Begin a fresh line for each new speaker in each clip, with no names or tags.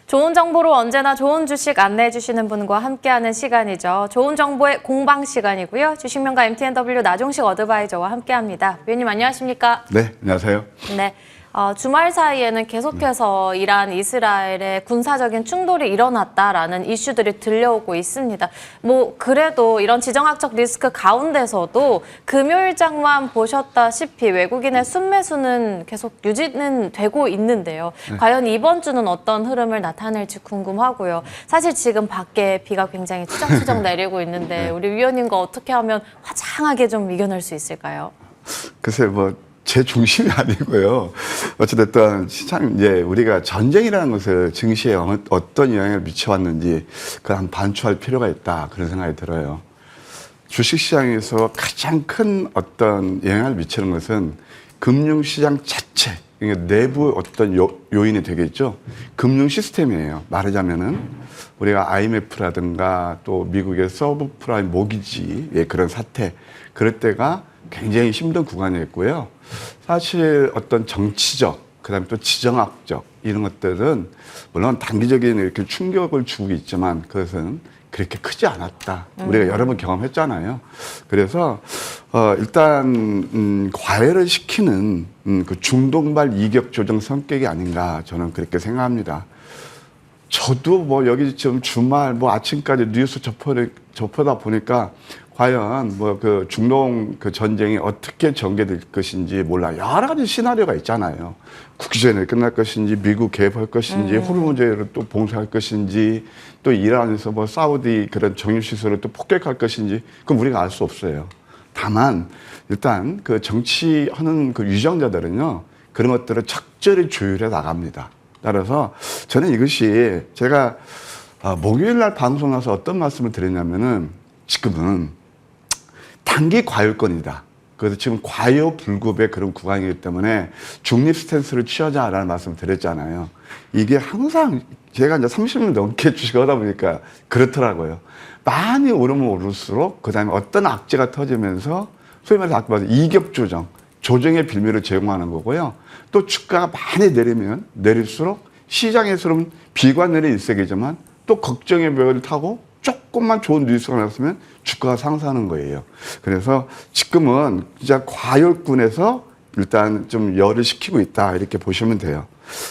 좋은 정보로 언제나 좋은 주식 안내해 주시는 분과 함께하는 시간이죠. 좋은 정보의 공방 시간이고요. 주식명가 MTNW 나종식 어드바이저와 함께합니다. 위원님 안녕하십니까?
네, 안녕하세요.
네. 주말 사이에는 계속해서 이란, 이스라엘의 군사적인 충돌이 일어났다라는 이슈들이 들려오고 있습니다. 그래도 이런 지정학적 리스크 가운데서도 금요일장만 보셨다시피 외국인의 순매수는 계속 유지는 되고 있는데요. 과연 이번 주는 어떤 흐름을 나타낼지 궁금하고요. 사실 지금 밖에 비가 굉장히 추적추적 내리고 있는데 우리 위원님과 어떻게 하면 화창하게 좀 이겨낼 수 있을까요?
글쎄, 제 중심이 아니고요. 어찌됐든 참 이제 우리가 전쟁이라는 것을 증시에 어떤 영향을 미쳐왔는지 그걸 한번 반추할 필요가 있다 그런 생각이 들어요. 주식시장에서 가장 큰 어떤 영향을 미치는 것은 금융시장 자체, 그러니까 내부 어떤 요인이 되겠죠. 금융 시스템이에요. 말하자면은 우리가 IMF라든가 또 미국의 서브프라임 모기지의 그런 사태, 그럴 때가 굉장히 힘든 구간이었고요. 사실 어떤 정치적, 그다음에 또 지정학적 이런 것들은 물론 단기적인 이렇게 충격을 주고 있지만 그것은 그렇게 크지 않았다. 우리가 여러 번 경험했잖아요. 그래서 일단 과열을 시키는 그 중동발 이격 조정 성격이 아닌가 저는 그렇게 생각합니다. 저도 여기 지금 주말 아침까지 뉴스 접하다 보니까 과연 그 중동 그 전쟁이 어떻게 전개될 것인지 몰라. 여러 가지 시나리오가 있잖아요. 국기전에 끝날 것인지, 미국 개입할 것인지, 호르무즈를 또 봉쇄할 것인지, 또 이란에서 사우디 그런 정유시설을 또 폭격할 것인지, 그건 우리가 알 수 없어요. 다만 일단 그 정치하는 그 유정자들은요, 그런 것들을 적절히 조율해 나갑니다. 따라서 저는 이것이 제가 목요일 날 방송 나서 어떤 말씀을 드렸냐면은 지금은 단기 과열권이다. 그래서 지금 과요불급의 그런 구간이기 때문에 중립 스탠스를 취하자라는 말씀을 드렸잖아요. 이게 항상 제가 이제 30년 넘게 주식을 하다 보니까 그렇더라고요. 많이 오르면 오를수록 그 다음에 어떤 악재가 터지면서 소위 말해서 아까 말한 이격 조정, 조정의 빌미를 제공하는 거고요. 또 주가가 많이 내리면 내릴수록 시장에서는 비관론이 일색이지만 또 걱정의 벽을 타고 조금만 좋은 뉴스가 나왔으면 주가가 상승하는 거예요. 그래서 지금은 진짜 과열군에서 일단 좀 열을 식히고 있다 이렇게 보시면 돼요.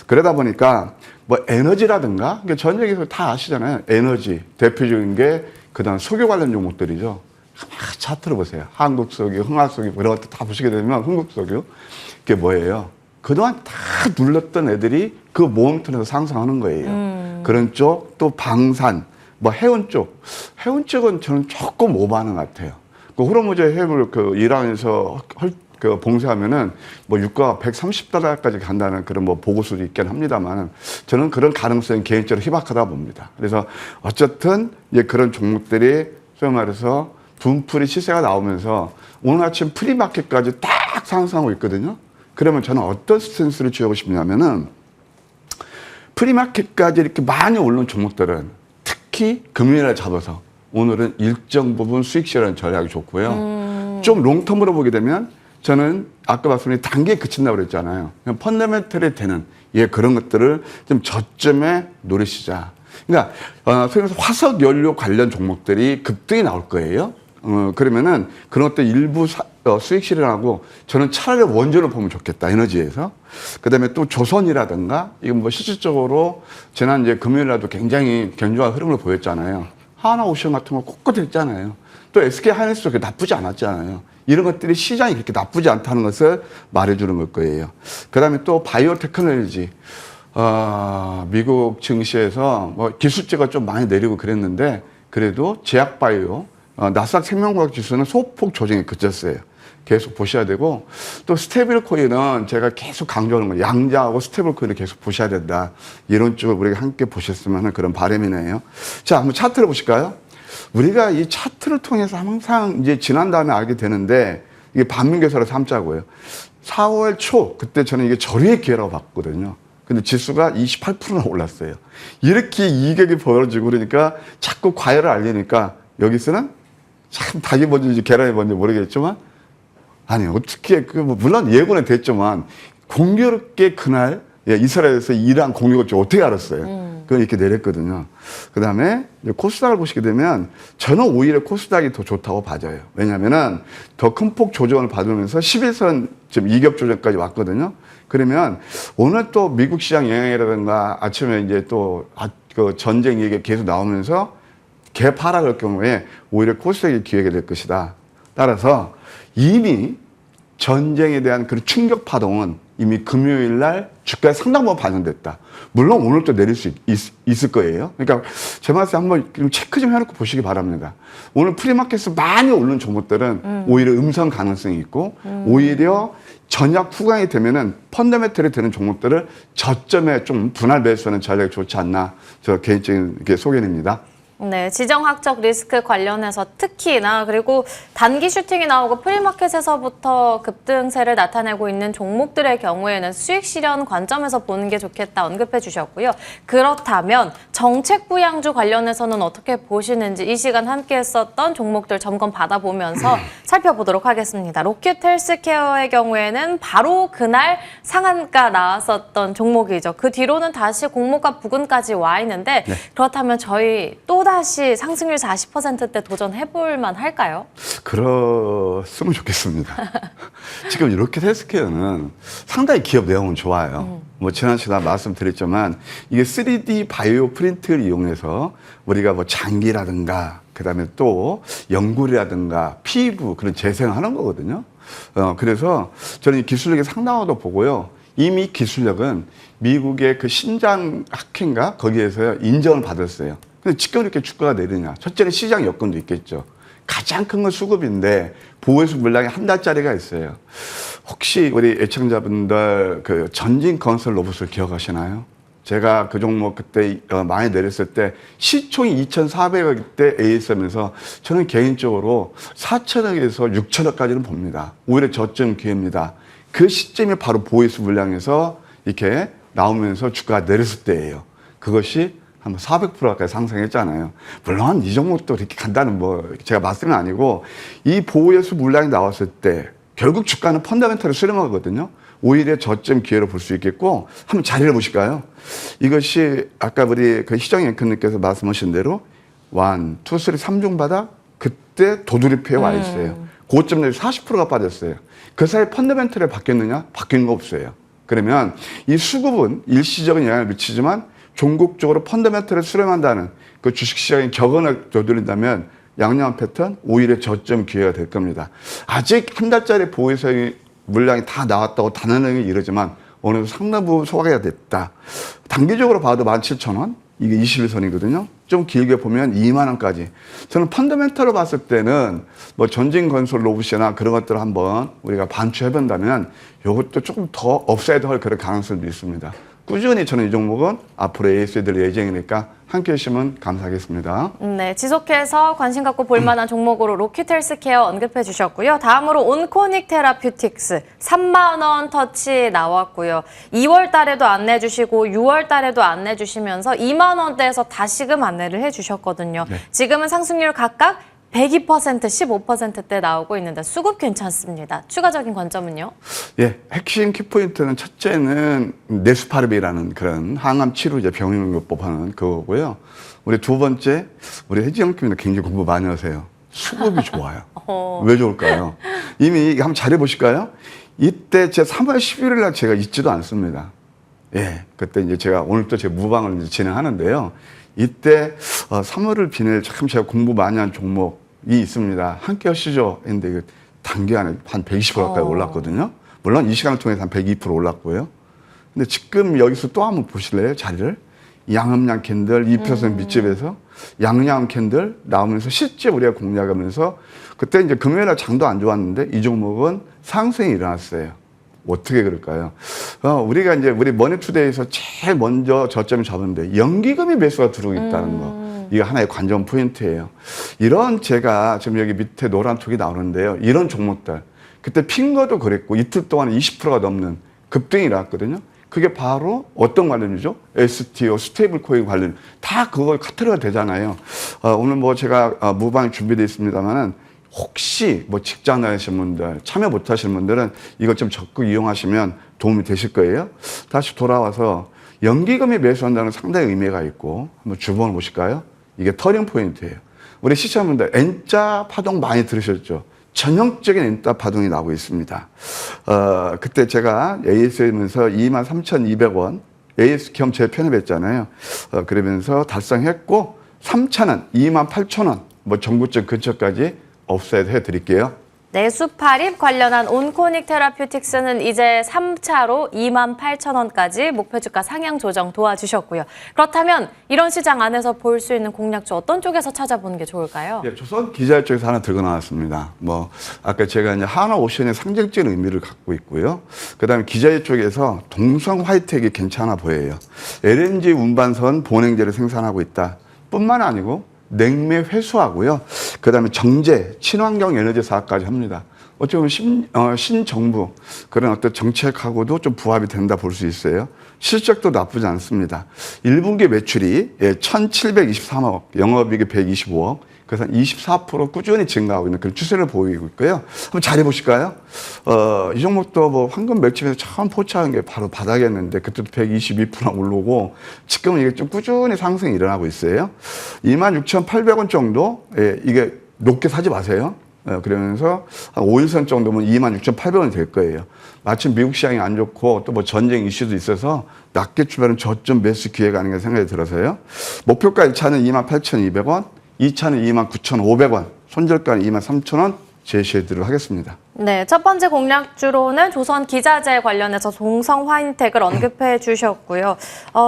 그러다 보니까 에너지라든가 전쟁에서 다 아시잖아요. 에너지 대표적인 게 그다음 석유 관련 종목들이죠. 차트를 보세요. 한국석유, 흥화석유 이런 것들 다 보시게 되면 흥국석유 그게 뭐예요? 그동안 다 눌렀던 애들이 그 모멘텀에서 상승하는 거예요. 그런 쪽, 또 방산, 해운 쪽. 해운 쪽은 저는 조금 오버하는 것 같아요. 그 호르무즈 해협을 이란에서 봉쇄하면은 유가가 130달러까지 간다는 그런 보고서도 있긴 합니다만 저는 그런 가능성이 개인적으로 희박하다 봅니다. 그래서 어쨌든 이제 그런 종목들이 소위 말해서 분풀이 시세가 나오면서 오늘 아침 프리마켓까지 딱 상승하고 있거든요. 그러면 저는 어떤 스탠스를 취하고 싶냐면은 프리마켓까지 이렇게 많이 오른 종목들은 특히 금요일에 잡아서 오늘은 일정 부분 수익 실현 전략이 좋고요. 좀 롱텀으로 보게 되면 저는 아까 말씀드린 단계에 그친다고 그랬잖아요. 펀더멘털이 되는 그런 것들을 좀 저점에 노리시자. 그러니까 소위 말해서 화석 연료 관련 종목들이 급등이 나올 거예요. 그러면은 그런 것들 일부 수익 실현하고 저는 차라리 원전을 보면 좋겠다, 에너지에서. 그 다음에 또 조선이라든가, 이건 실질적으로 지난 이제 금요일날도 굉장히 견조한 흐름을 보였잖아요. 하나오션 같은 거 꼿꼿 했잖아요. 또 SK 하이닉스도 그렇게 나쁘지 않았잖아요. 이런 것들이 시장이 그렇게 나쁘지 않다는 것을 말해주는 걸 거예요. 그 다음에 또 바이오 테크놀로지. 미국 증시에서 기술주가 좀 많이 내리고 그랬는데, 그래도 제약바이오, 나스닥 생명과학 지수는 소폭 조정에 그쳤어요. 계속 보셔야 되고, 또 스테이블 코인은 제가 계속 강조하는 거예요. 양자하고 스테이블 코인을 계속 보셔야 된다. 이런 쪽을 우리가 함께 보셨으면 하는 그런 바람이네요. 자, 한번 차트를 보실까요? 우리가 이 차트를 통해서 항상 이제 지난 다음에 알게 되는데, 이게 반민계사로 삼자고요. 4월 초, 그때 저는 이게 절유의 기회라고 봤거든요. 근데 지수가 28%나 올랐어요. 이렇게 이격이 벌어지고 그러니까 자꾸 과열을 알리니까 여기서는 참 닭이 뭔지 계란이 뭔지 모르겠지만 아니 어떻게 물론 예고는 됐지만 공교롭게 그날 이스라엘에서 이란 공격을 어떻게 알았어요? 그건 이렇게 내렸거든요. 그 다음에 코스닥을 보시게 되면 저는 오히려 코스닥이 더 좋다고 봐져요. 왜냐면은 더 큰 폭 조정을 받으면서 11선 지금 이격 조정까지 왔거든요. 그러면 오늘 또 미국 시장 영향이라든가 아침에 이제 또 그 전쟁 얘기가 계속 나오면서 개파락할 경우에 오히려 코스닥이 기회가 될 것이다. 따라서 이미 전쟁에 대한 그런 충격 파동은 이미 금요일 날 주가에 상당 부분 반영됐다. 물론 오늘 또 내릴 수 있을 거예요. 그러니까 제 말씀 한번 좀 체크 좀 해놓고 보시기 바랍니다. 오늘 프리마켓에서 많이 오른 종목들은 오히려 음선 가능성이 있고 오히려 전약 후강이 되면은 펀더멘털이 되는 종목들을 저점에 좀 분할 매수하는 전략이 좋지 않나. 저 개인적인 소견입니다.
네, 지정학적 리스크 관련해서 특히나 그리고 단기 슈팅이 나오고 프리마켓에서부터 급등세를 나타내고 있는 종목들의 경우에는 수익 실현 관점에서 보는 게 좋겠다 언급해 주셨고요. 그렇다면 정책 부양주 관련해서는 어떻게 보시는지 이 시간 함께 했었던 종목들 점검 받아보면서 살펴보도록 하겠습니다. 로켓 헬스케어의 경우에는 바로 그날 상한가 나왔었던 종목이죠. 그 뒤로는 다시 공모가 부근까지 와 있는데
네.
그렇다면 저희 또다시 상승률 40%대 도전해볼 만할까요?
그랬으면 좋겠습니다. 지금 이렇게 헬스케어는 상당히 기업 내용은 좋아요. 뭐 지난 시간에 말씀드렸지만 이게 3D 바이오 프린트를 이용해서 우리가 뭐 장기라든가 그다음에 또 연골이라든가 피부 그런 재생하는 거거든요. 그래서 저는 이 기술력이 상당하다고 보고요. 이미 기술력은 미국의 그 신장 학회인가 거기에서 인정을 받았어요. 근데 지금 이렇게 주가가 내리냐? 첫째는 시장 여건도 있겠죠. 가장 큰 건 수급인데 보호수 물량이 한 달짜리가 있어요. 혹시 우리 애청자분들 그 전진건설 로봇을 기억하시나요? 제가 그 종목 그때 많이 내렸을 때 시총이 2,400억 대 ASM에서 저는 개인적으로 4천억에서 6천억까지는 봅니다. 오히려 저점 기회입니다. 그 시점이 바로 보호수 물량에서 이렇게 나오면서 주가가 내렸을 때예요. 그것이 한 400% 가까이 상승했잖아요. 물론 이 종목도 이렇게 간다는 뭐 제가 말씀은 아니고 이 보호예수 물량이 나왔을 때 결국 주가는 펀더멘털을 수렴하거든요. 오히려 저점 기회로 볼 수 있겠고 한번 자리를 보실까요? 이것이 아까 우리 그 희정 앵커님께서 말씀하신 대로 1, 2, 3, 3중 바닥 그때 도드리프에 와 있어요. 고점 내에 40%가 빠졌어요. 그 사이 펀더멘털에 바뀌었느냐? 바뀐 거 없어요. 그러면 이 수급은 일시적인 영향을 미치지만 종국적으로 펀더멘털을 수렴한다는 그 주식시장의 격언을 되돌린다면 양념 패턴 오히려 저점 기회가 될 겁니다. 아직 한 달짜리 보호세의 물량이 다 나왔다고 단언하게 이르지만 어느 정도 상당 부분 소화가 됐다. 단기적으로 봐도 17,000원 이게 21선이거든요. 좀 길게 보면 2만 원까지. 저는 펀더멘털로 봤을 때는 뭐 전진건설 로봇이나 그런 것들을 한번 우리가 반추해본다면 이것도 조금 더 업사이드 할 그런 가능성도 있습니다. 꾸준히 저는 이 종목은 앞으로 AS에 될 예정이니까 함께 해주시면 감사하겠습니다.
네, 지속해서 관심 갖고 볼 만한 종목으로 로켓 헬스케어 언급해 주셨고요. 다음으로 온코닉 테라퓨틱스 3만 원 터치 나왔고요. 2월 달에도 안내 주시고 6월 달에도 안내 주시면서 2만 원대에서 다시금 안내를 해 주셨거든요. 네. 지금은 상승률 각각 102%, 15%대 나오고 있는데 수급 괜찮습니다. 추가적인 관점은요?
예, 핵심 키포인트는 첫째는 네스파르비라는 그런 항암 치료제 병용요법하는 그거고요. 우리 두 번째, 우리 혜지영님도 굉장히 공부 많이 하세요. 수급이 좋아요. 왜 좋을까요? 이미 한번 잘해보실까요? 이때 제 3월 11일 날 제가 잊지도 않습니다. 예, 그때 이제 제가 오늘 또 제 무방을 이제 진행하는데요. 이때 3월을 비낼 참 제가 공부 많이 한 종목이 있습니다. 함께 하시죠. 근데 단기간에 한 120% 가까이 올랐거든요. 물론 이 시간을 통해서 한 102% 올랐고요. 근데 지금 여기서 또 한번 보실래요? 자리를. 양음양 캔들 2% 밑집에서 양양 캔들 나오면서 실제 우리가 공략하면서 그때 이제 금요일날 장도 안 좋았는데 이 종목은 상승이 일어났어요. 어떻게 그럴까요? 우리가 이제 우리 머니투데이에서 제일 먼저 저점을 잡았는데 연기금이 매수가 들어오고 있다는 거. 이게 하나의 관전 포인트예요. 이런 제가 지금 여기 밑에 노란 톡이 나오는데요. 이런 종목들. 그때 핑거도 그랬고 이틀 동안 20%가 넘는 급등이 나왔거든요. 그게 바로 어떤 관련이죠? STO, 스테이블 코인 관련. 다 그걸 카테고리가 되잖아요. 오늘 뭐 제가 무방이 준비되어 있습니다만은 혹시 뭐 직장 다니시는 분들, 참여 못 하시는 분들은 이것 좀 적극 이용하시면 도움이 되실 거예요. 다시 돌아와서 연기금이 매수한다는 상당히 의미가 있고 한번 주봉을 보실까요? 이게 터닝 포인트예요. 우리 시청자분들 N자 파동 많이 들으셨죠? 전형적인 N자 파동이 나오고 있습니다. 그때 제가 AS면서 23,200원 AS 겸 재편입했잖아요. 그러면서 달성했고 3차는 28,000원 뭐 정구점 근처까지 업사이드 해드릴게요.
내수팔입 관련한 온코닉 테라퓨틱스는 이제 3차로 28,000원까지 목표 주가 상향 조정 도와주셨고요. 그렇다면 이런 시장 안에서 볼 수 있는 공략주 어떤 쪽에서 찾아보는 게 좋을까요?
예, 조선 기자 쪽에서 하나 들고 나왔습니다. 뭐 아까 제가 이제 하나오션의 상징적인 의미를 갖고 있고요. 그다음에 기자재 쪽에서 동성 화이텍이 괜찮아 보여요. LNG 운반선 본행제를 생산하고 있다. 뿐만 아니고 냉매 회수하고요. 그다음에 정제, 친환경 에너지 사업까지 합니다. 어찌 보면 신정부 그런 어떤 정책하고도 좀 부합이 된다 볼 수 있어요. 실적도 나쁘지 않습니다. 1분기 매출이 1,723억, 영업이익이 125억, 그래서 24% 꾸준히 증가하고 있는 그런 추세를 보이고 있고요. 한번 잘 해보실까요? 이 종목도 뭐 황금 멸치에서 처음 포착한 게 바로 바닥이었는데 그때도 122% 오르고 지금은 이게 좀 꾸준히 상승이 일어나고 있어요. 26,800원 정도, 이게 높게 사지 마세요. 그러면서 한 5일선 정도면 26,800원이 될 거예요. 마침 미국 시장이 안 좋고 또 뭐 전쟁 이슈도 있어서 낮게 출발은 저점 매수 기회가 아닌가 생각이 들어서요. 목표가 1차는 28,200원, 2차는 29,500원, 손절가는 23,000원 제시해드리도록 하겠습니다.
네, 첫 번째 공략주로는 조선 기자재 관련해서 동성 화인텍을 언급해 주셨고요.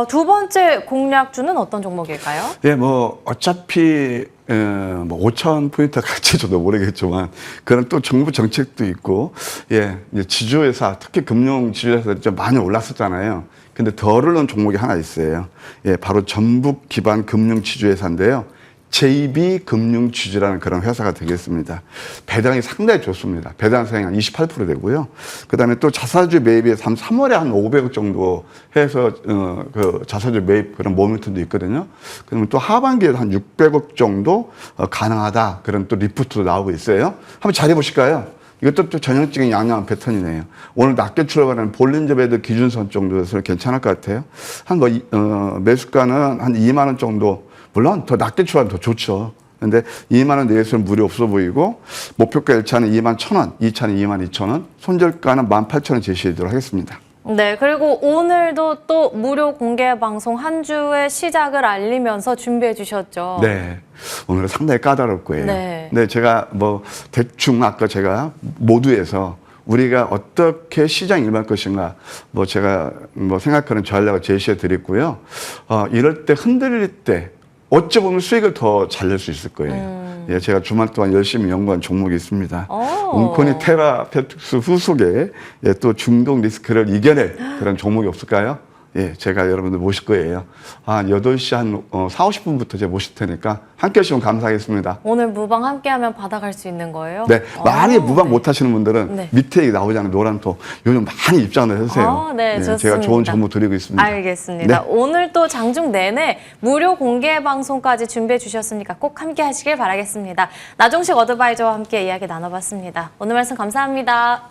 두 번째 공략주는 어떤 종목일까요?
예, 뭐 어차피 뭐 5,000포인트 같이 저도 모르겠지만 그런 또 정부 정책도 있고, 예, 이제 지주회사, 특히 금융 지주회사들이 좀 많이 올랐었잖아요. 근데 더 오르는 종목이 하나 있어요. 예, 바로 전북 기반 금융 지주회사인데요. JB금융지주라는 그런 회사가 되겠습니다. 배당이 상당히 좋습니다. 배당 수익이 한 28% 되고요. 그 다음에 또 자사주 매입에 3월에 한 500억 정도 해서 그 자사주 매입 그런 모멘텀도 있거든요. 그러면 또 하반기에 한 600억 정도 가능하다. 그런 또 리포트도 나오고 있어요. 한번 잘 해보실까요? 이것도 또 전형적인 양양 패턴이네요. 오늘 낮게 출발하는 볼린저 배드 기준선 정도에서 괜찮을 것 같아요. 한 매수가는 한 2만 원 정도. 물론 더 낮게 출발하면 더 좋죠. 근데 2만 원 내에서는 무리 없어 보이고 목표가 1차는 2만 1,000원, 2차는 2만 2,000원, 손절가는 18,000원 제시해드리도록 하겠습니다.
네, 그리고 오늘도 또 무료 공개 방송 한 주의 시작을 알리면서 준비해 주셨죠.
네, 오늘은 상당히 까다로울 거예요.
네.
네, 제가 뭐 대충 아까 제가 모두에서 우리가 어떻게 시장 임할 것인가, 뭐 제가 뭐 생각하는 전략을 제시해 드렸고요. 이럴 때 흔들릴 때 어찌 보면 수익을 더 잘 낼 수 있을 거예요. 예, 제가 주말 동안 열심히 연구한 종목이 있습니다. 온코닉 테라퓨틱스 후속에 예, 또 중동 리스크를 이겨낼 그런 종목이 없을까요? 예, 제가 여러분들 모실 거예요. 한 8시 한 4, 50분부터 제가 모실 테니까 함께 해주시면 감사하겠습니다.
오늘 무방 함께하면 받아갈 수 있는 거예요?
네, 많이 무방
네.
못 하시는 분들은
네.
밑에 나오잖아요. 노란톡. 요즘 많이 입장을 해주세요.
네, 좋습니다.
제가 좋은 정보 드리고 있습니다.
알겠습니다.
네.
오늘 또 장중 내내 무료 공개 방송까지 준비해 주셨으니까 꼭 함께 하시길 바라겠습니다. 나종식 어드바이저와 함께 이야기 나눠봤습니다. 오늘 말씀 감사합니다.